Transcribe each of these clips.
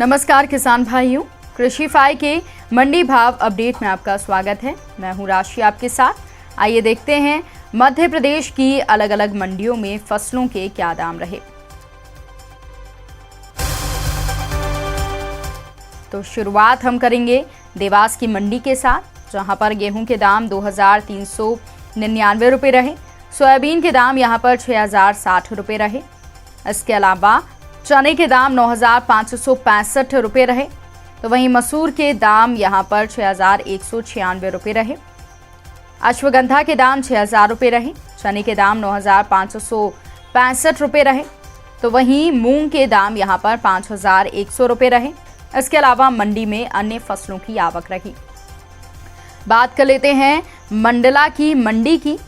नमस्कार किसान भाइयों, कृषिफाई के मंडी भाव अपडेट में आपका स्वागत है। मैं हूं राशि आपके साथ। आइए देखते हैं मध्य प्रदेश की अलग अलग मंडियों में फसलों के क्या दाम रहे। तो शुरुआत हम करेंगे देवास की मंडी के साथ, जहां पर गेहूं के दाम 2399 रुपये रहे। सोयाबीन के दाम यहां पर 6060 रुपये रहे। इसके अलावा चने के दाम 9565 रुपये रहे। तो वहीं मसूर के दाम यहां पर 6196 रुपये रहे। अश्वगंधा के दाम 6000 रुपये रहे। चने के दाम 9565 रुपये रहे। तो वहीं मूंग के दाम यहां पर 5100 रुपये रहे। इसके अलावा मंडी में अन्य फसलों की आवक रही। बात कर लेते हैं मंडला की मंडी की,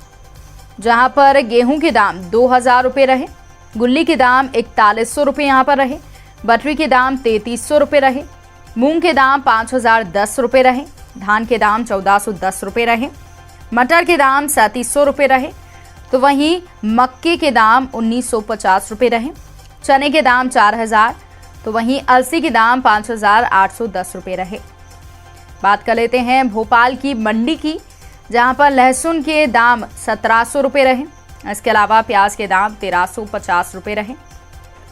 जहां पर गेहूं के दाम 2000 रुपये रहे। गुल्ली के दाम 4100 रुपये यहाँ पर रहे। बटरी के दाम 3300 रुपये रहे। मूंग के दाम 5010 रुपये रहे। धान के दाम 1410 रुपये रहे। मटर के दाम 3700 रुपये रहे। तो वहीं मक्के के दाम 1950 रुपये रहे। चने के दाम 4000। तो वहीं अलसी के दाम 5810 रुपये रहे। बात कर लेते हैं भोपाल की मंडी की, जहां पर लहसुन के दाम 1700 रुपये रहे। इसके अलावा प्याज के दाम 1350 रुपये रहे।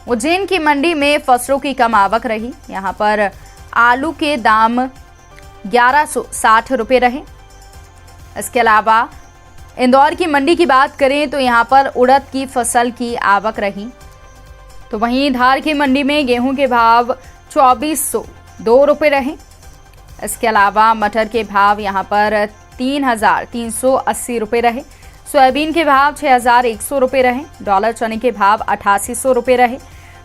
उज्जैन की मंडी में फसलों की कम आवक रही। यहाँ पर आलू के दाम 1160 रुपये रहे। इसके अलावा इंदौर की मंडी की बात करें तो यहाँ पर उड़द की फसल की आवक रही। तो वहीं धार की मंडी में गेहूं के भाव 2402 रुपये रहे। इसके अलावा मटर के भाव यहाँ पर 3380 रुपये रहे। सोयाबीन के भाव 6100 रुपये रहे। डॉलर चने के भाव 8800 रुपये रहे।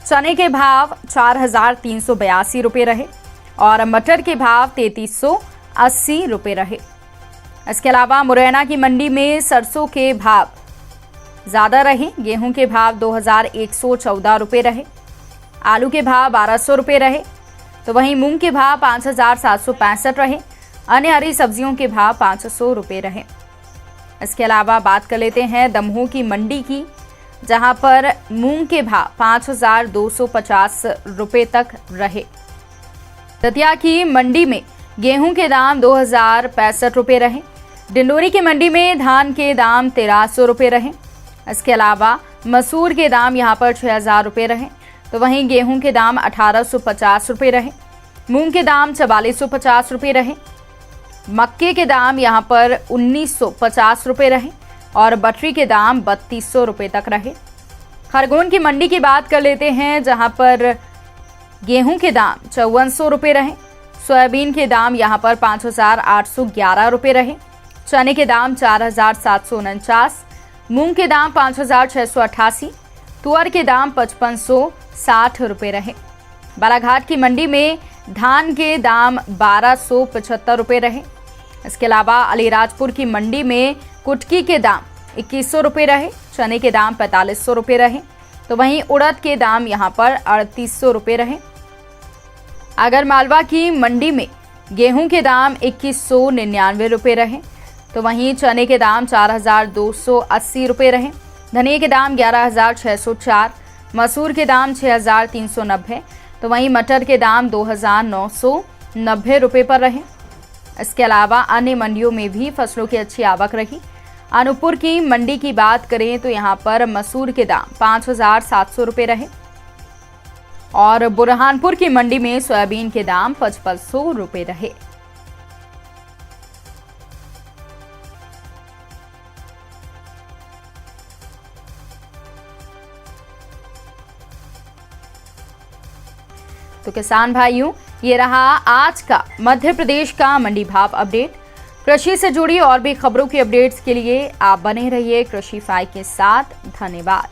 चने के भाव 4382 रुपये रहे और मटर के भाव 3380 रुपये रहे। इसके अलावा मुरैना की मंडी में सरसों के भाव ज़्यादा रहे। गेहूं के भाव 2114 रुपये रहे। आलू के भाव 1200 रुपये रहे। तो वहीं मूंग के भाव 5765 रहे। अन्य हरी सब्जियों के भाव 500 रुपये रहे। इसके अलावा बात कर लेते हैं दमोह की मंडी की, जहां पर मूंग के भाव 5250 रुपये तक रहे। दतिया की मंडी में गेहूं के दाम 2065 रुपये रहे। डिंडोरी की मंडी में धान के दाम 1300 रुपये रहे। इसके अलावा मसूर के दाम यहां पर 6000 रुपये रहे। तो वहीं गेहूं के दाम 1850 रुपये रहे। मूंग के दाम 4450 रुपये रहे। मक्के के दाम यहाँ पर 1950 रुपये रहे और बटरी के दाम 3200 रुपये तक रहे। खरगोन की मंडी की बात कर लेते हैं, जहाँ पर गेहूं के दाम 5400 रुपये रहे। सोयाबीन के दाम यहाँ पर 5811 रुपये रहे। चने के दाम 4749। मूंग के दाम 5688। तुअर के दाम 5560 रुपये रहे। बालाघाट की मंडी में धान के दाम 1275 रुपये रहे। इसके अलावा अलीराजपुर की मंडी में कुटकी के दाम 2100 रुपये रहे। चने के दाम 4500 रुपये रहे। तो वहीं उड़द के दाम यहाँ पर 3800 रुपये रहे। आगरमालवा की मंडी में गेहूं के दाम 2199 रुपये रहे। तो वहीं चने के दाम 4280 रुपये रहे। धनिया के दाम 11604। मसूर के दाम 6390। तो वहीं मटर के दाम 2990 रुपये पर रहे। इसके अलावा अन्य मंडियों में भी फसलों की अच्छी आवक रही। अनूपपुर की मंडी की बात करें तो यहाँ पर मसूर के दाम 5700 रुपये रहे और बुरहानपुर की मंडी में सोयाबीन के दाम 5500 रुपये रहे। तो किसान भाइयों, ये रहा आज का मध्य प्रदेश का मंडी भाव अपडेट। कृषि से जुड़ी और भी खबरों की अपडेट्स के लिए आप बने रहिए कृषिफाई के साथ। धन्यवाद।